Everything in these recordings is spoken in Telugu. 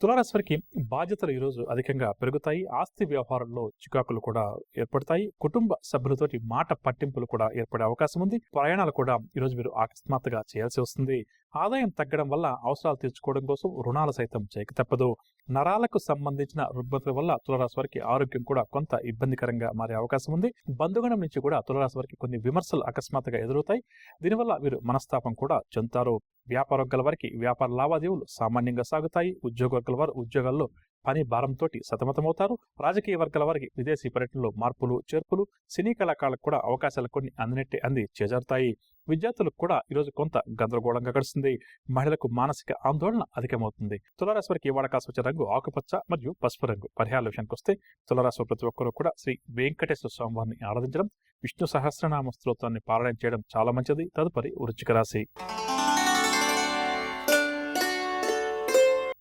తులారాశి వారికి బాధ్యతలు ఈరోజు అధికంగా పెరుగుతాయి. ఆస్తి వ్యవహారంలో చికాకులు కూడా ఏర్పడతాయి. కుటుంబ సభ్యులతోటి మాట పట్టింపులు కూడా ఏర్పడే అవకాశం ఉంది. ప్రయాణాలు కూడా ఈరోజు మీరు అకస్మాత్తుగా చేయాల్సి వస్తుంది. ఆదాయం తగ్గడం వల్ల అవసరాలు తీర్చుకోవడం కోసం రుణాలు సైతం చేయక తప్పదు. నరాలకు సంబంధించిన రుగ్మతల వల్ల తులారాశి వారికి ఆరోగ్యం కూడా కొంత ఇబ్బందికరంగా మారే అవకాశం ఉంది. బంధుగణం నుంచి కూడా తులారాశి వారికి కొన్ని విమర్శలు అకస్మాత్తుగా ఎదురవుతాయి. దీనివల్ల వీరు మనస్తాపం కూడా చెందుతారు. వ్యాపార వర్గాల వారికి వ్యాపార లావాదేవీలు సామాన్యంగా సాగుతాయి. ఉద్యోగ వర్గాల వారు ఉద్యోగాల్లో పని భారంతో సతమతమవుతారు. రాజకీయ వర్గాల వారికి విదేశీ పర్యటనలో మార్పులు చేర్పులు, సినీ కళాకారులకు కూడా అవకాశాలు కొన్ని అందినట్టే అంది చేజారుతాయి. విద్యార్థులకు కూడా ఈరోజు కొంత గందరగోళంగా గడుస్తుంది. మహిళలకు మానసిక ఆందోళన అధికమవుతుంది. తులారాశి వారికి ఇవాళ కాసుకొచ్చే రంగు ఆకుపచ్చ మరియు పసుపు రంగు. పరిహారాల విషయానికి వస్తే తులారాశి ప్రతి ఒక్కరూ కూడా శ్రీ వెంకటేశ్వర స్వామి వారిని ఆరాధించడం, విష్ణు సహస్రనామ స్తోత్రాన్ని పారాయణ చేయడం చాలా మంచిది. తదుపరి వృశ్చిక రాశి.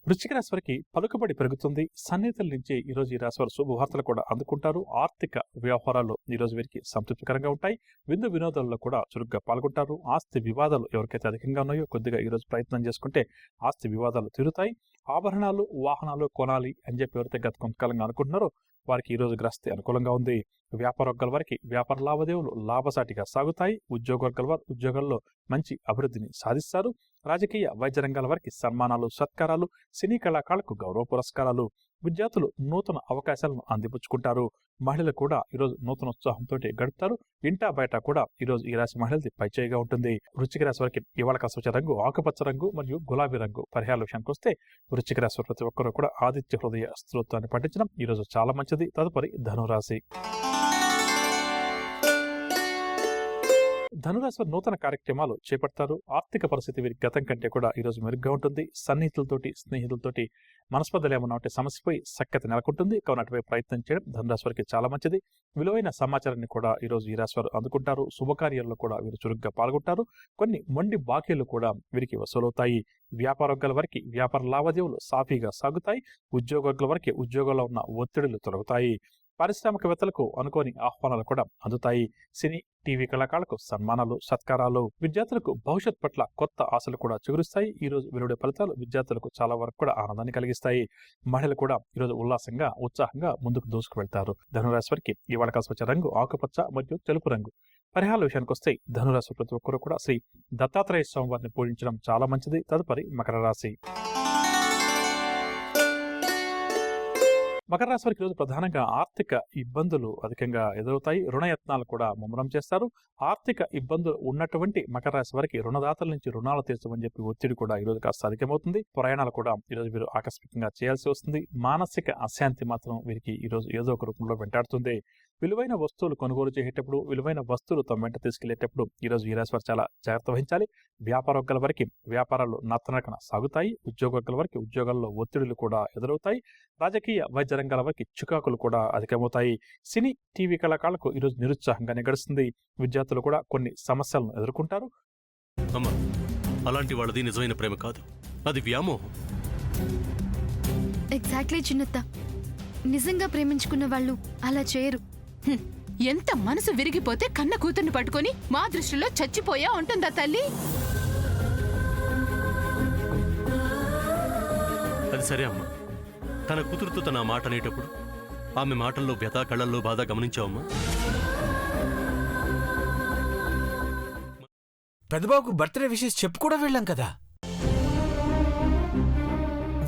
వృశ్చిక రాశి వారికి పలుకుబడి పెరుగుతుంది. సన్నిహితుల నుంచి ఈరోజు ఈ రాశి వారు శుభవార్తలు కూడా అందుకుంటారు. ఆర్థిక వ్యవహారాల్లో ఈరోజు వీరికి సంతృప్తికరంగా ఉంటాయి. విందు వినోదాల్లో కూడా చురుగ్గా పాల్గొంటారు. ఆస్తి వివాదాలు ఎవరికైతే అధికంగా ఉన్నాయో కొద్దిగా ఈరోజు ప్రయత్నం చేసుకుంటే ఆస్తి వివాదాలు తీరుతాయి. ఆభరణాలు, వాహనాలు కొనాలి అని చెప్పి ఎవరైతే గత కొంతకాలంగా అనుకుంటున్నారో వారికి ఈరోజు గ్రస్తి అనుకూలంగా ఉంది. వ్యాపార వర్గాల వారికి వ్యాపార లావాదేవీలు లాభసాటిగా సాగుతాయి. ఉద్యోగ వర్గాల వారు ఉద్యోగాల్లో మంచి అభివృద్ధిని సాధిస్తారు. రాజకీయ వైద్య రంగాల వారికి సన్మానాలు, సత్కారాలు, సినీ కళాకారులకు గౌరవ పురస్కారాలు. విద్యార్థులు నూతన అవకాశాలను అందిపుచ్చుకుంటారు. మహిళలు కూడా ఈరోజు నూతన ఉత్సాహంతో గడుపుతారు. ఇంటా బయట కూడా ఈరోజు ఈ రాశి మహిళలది పైచేయిగా ఉంటుంది. వృశ్చిక రాశి వారికి ఇవాళ కాసుకొచ్చే రంగు ఆకుపచ్చ రంగు మరియు గులాబీ రంగు. పరిహారాల విషయానికి వస్తే వృశ్చిక రాశి ప్రతి ఒక్కరూ కూడా ఆదిత్య హృదయ స్తోత్రాన్ని పఠించడం ఈరోజు చాలా మంచిది. తదుపరి ధనురాశి. ధనురాశి వారు నూతన కార్యక్రమాలు చేపడతారు. ఆర్థిక పరిస్థితి వీరి గతం కంటే కూడా ఈరోజు మెరుగ్గా ఉంటుంది. సన్నిహితులతోటి, స్నేహితులతోటి మనస్పర్ధలు ఏమన్నా ఉంటే సమస్యపై సఖ్యత నెలకొంటుంది. కావున అటువైపు ప్రయత్నం చేయడం ధనురాశి వారికి చాలా మంచిది. విలువైన సమాచారాన్ని కూడా ఈరోజు ఈ రాశి వారు అందుకుంటారు. శుభకార్యాల్లో కూడా వీరు చురుగ్గా పాల్గొంటారు. కొన్ని మొండి బాకీలు కూడా వీరికి వసూలవుతాయి. వ్యాపార వర్గాల వారికి వ్యాపార లావాదేవీలు సాఫీగా సాగుతాయి. ఉద్యోగ వర్గాల వారికి ఉద్యోగాల్లో ఉన్న ఒత్తిడులు తొలగుతాయి. పారిశ్రామికవేత్తలకు అనుకోని ఆహ్వానాలు కూడా అందుతాయి. సినీ, టీవీ కళాకారులకు సన్మానాలు, సత్కారాలు. విద్యార్థులకు భవిష్యత్ పట్ల కొత్త ఆశలు కూడా చిగురుస్తాయి. ఈ రోజు వెలువడే ఫలితాలు విద్యార్థులకు చాలా వరకు కూడా ఆనందాన్ని కలిగిస్తాయి. మహిళలు కూడా ఈరోజు ఉల్లాసంగా, ఉత్సాహంగా ముందుకు దూసుకు వెళ్తారు. ధనురాశి వారికి ఇవాళ కాసుకొచ్చే రంగు ఆకుపచ్చ మరియు తెలుపు రంగు. పరిహారాల విషయానికి వస్తే ధనురాశి ప్రతి ఒక్కరూ కూడా శ్రీ దత్తాత్రేయ స్వామి వారిని పూజించడం చాలా మంచిది. తదుపరి మకర రాశి. మకర రాశి వారికి ఈరోజు ప్రధానంగా ఆర్థిక ఇబ్బందులు అధికంగా ఎదురవుతాయి. రుణయత్నాలు కూడా ముమ్మరం చేస్తారు. ఆర్థిక ఇబ్బందులు ఉన్నటువంటి మకర రాశి వారికి రుణదాతల నుంచి రుణాలు తీర్చమని చెప్పి ఒత్తిడి కూడా ఈరోజు కాస్త అధికమవుతుంది. ప్రయాణాలు కూడా ఈరోజు వీరు ఆకస్మికంగా చేయాల్సి వస్తుంది. మానసిక అశాంతి మాత్రం వీరికి ఈరోజు ఏదో ఒక రూపంలో వెంటాడుతుంది. విలువైన వస్తువులు కొనుగోలు చేసేటప్పుడు, విలువైన వస్తువులు తమ వెంట తీసుకెళ్లేటప్పుడు ఈరోజు ఈ రాశి వారు చాలా జాగ్రత్త వహించాలి. వ్యాపార వర్గాల వారికి వ్యాపారాలు నత్తనడకన సాగుతాయి. ఉద్యోగ వర్గాల వారికి ఉద్యోగాల్లో ఒత్తిడులు కూడా ఎదురవుతాయి. రాజకీయ వైద్య రంగాల వారికి చికాకులు కూడా అధికమవుతాయి. సినీ, టీవీ కళాకారులకు ఈరోజు నిరుత్సాహంగానే గడుస్తుంది. విద్యార్థులు కూడా కొన్ని సమస్యలను ఎదుర్కొంటారు. అలాంటి వాళ్ళది నిజమైన ప్రేమ కాదు, అది వ్యామోహం. ఎగ్జాక్ట్లీ చిన్నత్త. నిజంగా ప్రేమించుకున్న వాళ్ళు అలా చేయరు. ఎంత మనసు విరిగిపోతే కన్న కూతుర్ని పట్టుకొని మా దృష్టిలో చచ్చిపోయా ఉంటుందా తల్లి? అది సరే అమ్మా, తన కూతురుతో తన మాట అనేటప్పుడు ఆమె మాటల్లో వ్యథ, కళ్ళల్లో బాధ గమనించావమ్మా? పెద్దబాబుకు బర్త్డే విషెస్ చెప్పు కూడా వెళ్ళాం కదా.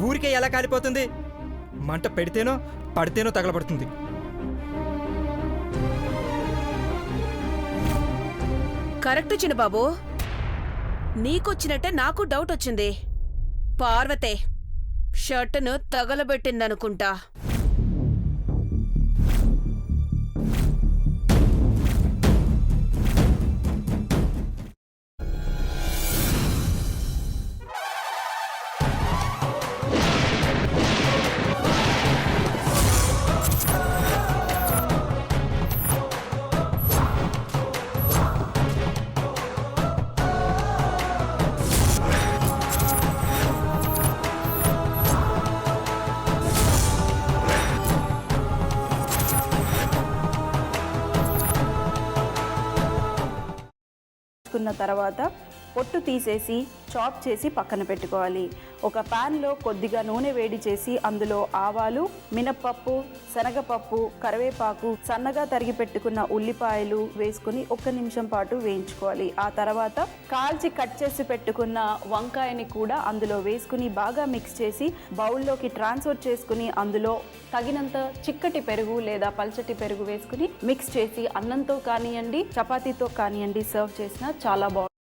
ఊరికే ఎలా కాలిపోతుంది? మంట పెడితేనో పడితేనో తగలబడుతుంది. కరెక్ట్ చిన్నబాబు, నీకొచ్చినట్టే నాకు డౌట్ వచ్చింది. పార్వతే షర్టును తగలబెట్టిందనుకుంటా. తర్వాత పొట్టు తీసేసి చాప్ చేసి పక్కన పెట్టుకోవాలి. ఒక ప్యాన్లో కొద్దిగా నూనె వేడి చేసి అందులో ఆవాలు, మినప్పప్పు, శనగపప్పు, కరివేపాకు, సన్నగా తరిగి పెట్టుకున్న ఉల్లిపాయలు వేసుకుని 1 నిమిషం పాటు వేయించుకోవాలి. ఆ తర్వాత కాల్చి కట్ చేసి పెట్టుకున్న వంకాయని కూడా అందులో వేసుకుని బాగా మిక్స్ చేసి బౌల్లోకి ట్రాన్స్ఫర్ చేసుకుని అందులో తగినంత చిక్కటి పెరుగు లేదా పల్చటి పెరుగు వేసుకుని మిక్స్ చేసి అన్నంతో కానివ్వండి, చపాతీతో కానివ్వండి సర్వ్ చేసినా చాలా బాగుంటుంది.